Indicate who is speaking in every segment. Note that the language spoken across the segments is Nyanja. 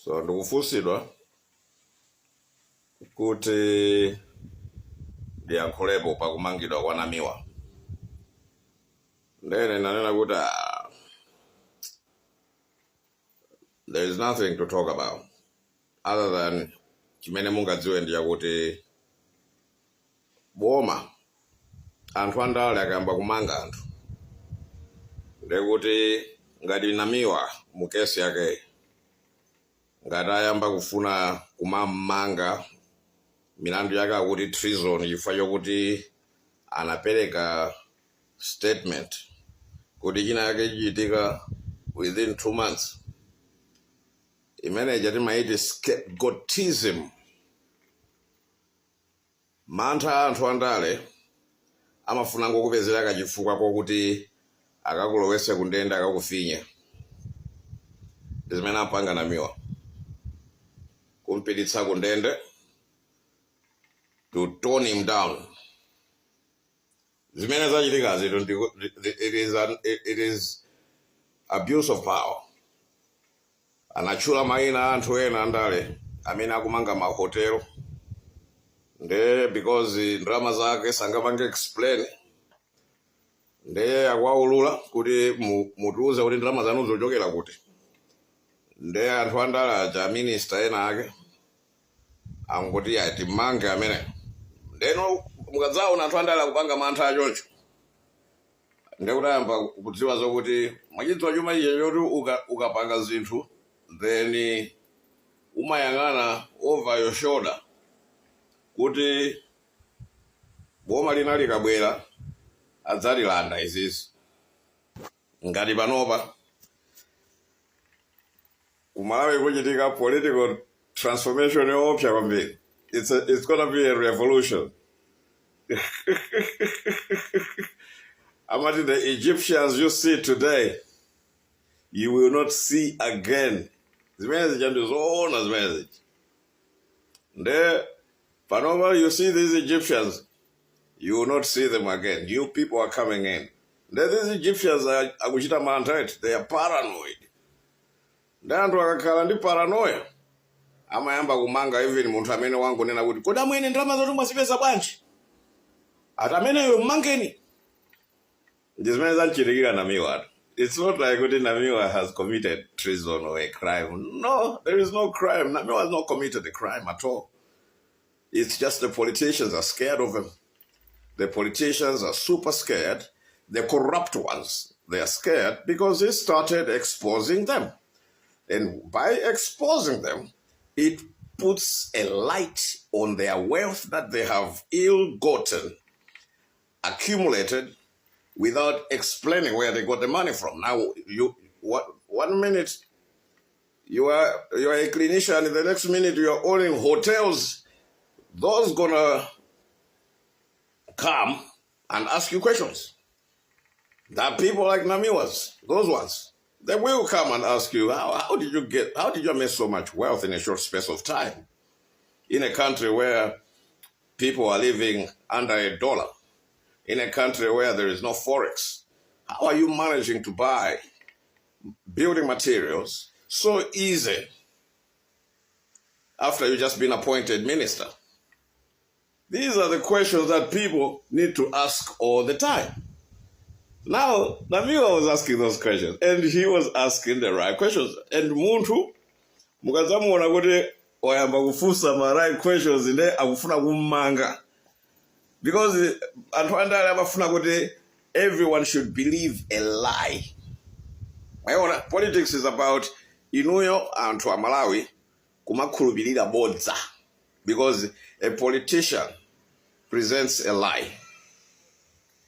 Speaker 1: So ndikufunsidwa kuti ndiyankhulepo pakumangidwa kwa Namiwa. Ndene nanena kuti there is nothing to talk about other than chimene mungadziwe ndi chakuti boma anthu andale akayamba kumanga anthu ndekuti ngati Namiwa mukesi yake ngati ayamba kufuna kumamanga milandu yake akuti treason chifukwa chokuti anapereka statement kuti china yake chichitika within 2 months, imene timaiti scapegoatism. Mantha anthu andale amafuna ngokupezera kachifukwa kokuti akakulowetse kundende akakufinye. Zimene apanga Namiwa kumpititsa kundende to tone him down. Zimene zachitikazi it is abuse of power. Anachula maina anthu ena andale amene akumanga mahotelo nde because ndalama zake sangapange explain nde akwaulula kuti mutiuze kuti ndalama zanu zochokera kuti. Nde anthu andale aja minister ena ake angoti atimange amene ndeno mukadzaona anthu andale akupanga mantha achoncho ndekutayamba kudziwa zokuti mwachidziwa chuma iche choti ukapanga zinthu then umayang'ana over your shoulder kuti boma lina likabwera adzalilanda izizi. Ngati panopa kumalawi kuchitika political transformation yoopsa kwambiri. It's gonna be a revolution. Among the Egyptians you see today, you will not see again. Zimene zichandizoona zimene zichi. Nde panopa you see these Egyptians, you will not see them again. New people are coming in. These Egyptians are akuchita mantha, they are paranoid. Nde anthu akakhala ndi paranoia amayamba kumanga even munthu amene wangonena kuti kodi amwene ndalama zoti mwazipeza bwanji ati ameneyo mmangeni. Ndi zimene zachitikira Namiwa. It's not like kuti Namiwa has committed treason or a crime. No, there is no crime. Namiwa has not committed a crime at all. It's just the politicians are scared of him. The politicians are super scared. The corrupt ones, they are scared because he started exposing them. And by exposing them, it puts a light on their wealth that they have ill-gotten, accumulated, without explaining where they got the money from. Now, 1 minute you are a clinician, and the next minute you are owning hotels. Those gonna come and ask you questions. That people like Namiwas, those ones, they will come and ask you, how did you make so much wealth in a short space of time? In a country where people are living under $1, in a country where there is no forex, how are you managing to buy building materials so easy after you just been appointed minister? These are the questions that people need to ask all the time. Now, Namiwa was asking those questions, and he was asking the right questions. And muntu, mukazamuona kuti wayamba kufusa ma right questions inde akufuna kumanga. Because anthu andale amafuna kuti everyone should believe a lie. Mwaona, politics is about inuyo anthu amalawi kumakhulupirira bodza. Because a politician presents a lie.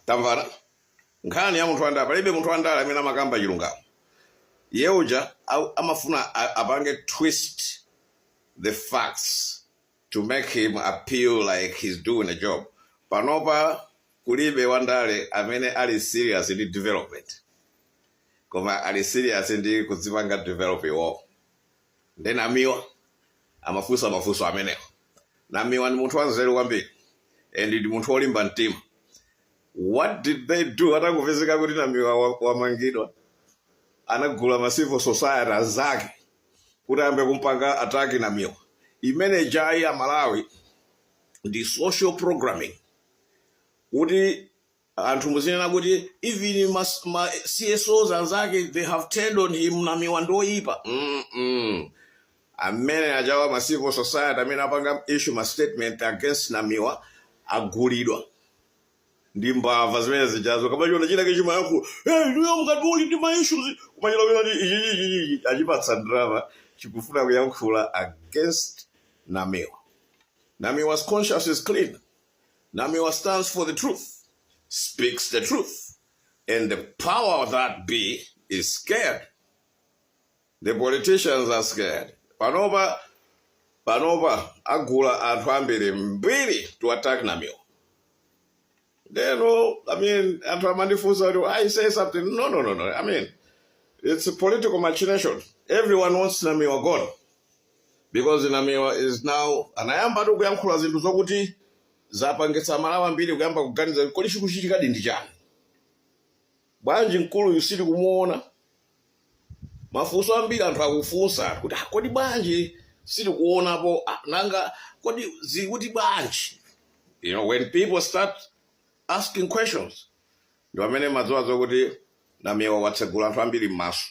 Speaker 1: Tamvana? Nkhani ya munthu andale, palibe munthu andale amene amakamba chilungamo. Yeuja amafuna apange twist the facts to make him appeal like he's doing a job. Panopa kulibe wandale amene ali serious in development. Koma ali serious in kuzipanga develop iwo. Then Namiwa amafuso amenewo. Namiwa ni munthu wanzeru kwambiri. And ndi munthu olimba mtima. What did they do? Atangopezeka kuti Namiwa wamangidwa. Anagula ma civil society zake kuti ambe kumpanga ataki Namiwa. Imene jai ya Malawi the social programming kuti anthu muzinena kuti even ma CSOs anzake they have turned on him Namiwa ndoyipa. Amene ajawa ma civil society amene apanga issue ma statement against Namiwa agulidwa. Ndi mbava zimene zijazo kama chona china kechima yanku ndiyo mukatuli ndi ma issues kumanyira kuti achipatsa drama chikufuna kuyankhula against Namiwa. Namiwa's conscience is clean. Namiwa stands for the truth, speaks the truth, and the power of that be is scared. The politicians are scared. Panoba agula anthu ambiri mbiri to attack Namiwa. They know, I mean, I say something. No. I mean, it's a political machination. Everyone wants Namiwa gone. Because Namiwa is now, and I am bado kuyankhula zinthu zokuti zapangitsa Malawi mbiri kuyamba kuganiza kodi chikuchitika ndi chani. Bwanji mkulu yusiri kumuona. Mafunso ambiri anthu akufunsa kuti kodi bwanji siri kuonapo nanga kodi zikuti bwanji. You know, when people start asking questions, ndo amene madzowa zokuti Namiwa watsegula anthu ambiri m'maso.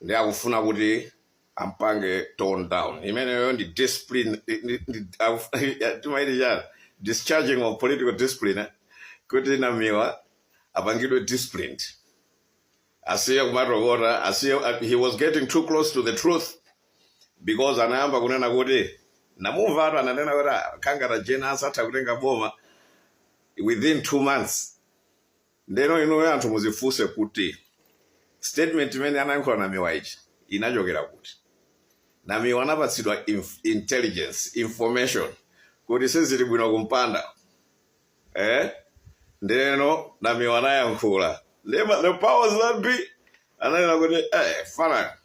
Speaker 1: Ndi akufuna kuti ampange tone down. Imeneyo ndi discipline, discharging of political discipline, kuti Namiwa apangidwe disciplined. Asiya kumatokota, asiya, he was getting too close to the truth, because anayamba kunena kuti, namumva atu ananena kuti kangata jena asatha kutenga boma within 2 months. Ndeno ino anthu muzifuse kuti, statement imene anayankhula Namiwa ichi, inachokera kuti. Namiwa anapatsidwa intelligence, information, kuti sizili bwino kumpanda. Ndeno Namiwa anayankhula. The powers that be, ananena kuti, fana,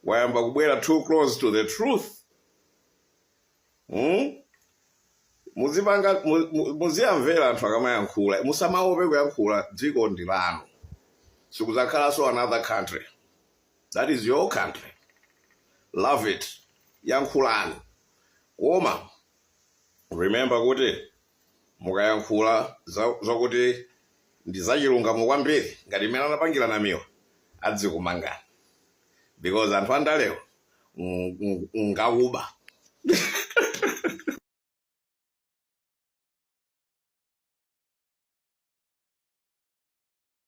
Speaker 1: wayamba kubwera too close to the truth. Muziyamvera anthu akamayankhula, musamaope kuyankhula dziko ndi lanu. Sikuzakhalanso another country. That is your country. Love it. Yankhulani. Koma, remember kuti mukayankhula zokuti ndizachilungamo kwambiri ngati imene anapangira Namiwa adzikumangani. Because anthu andalewa ngauba.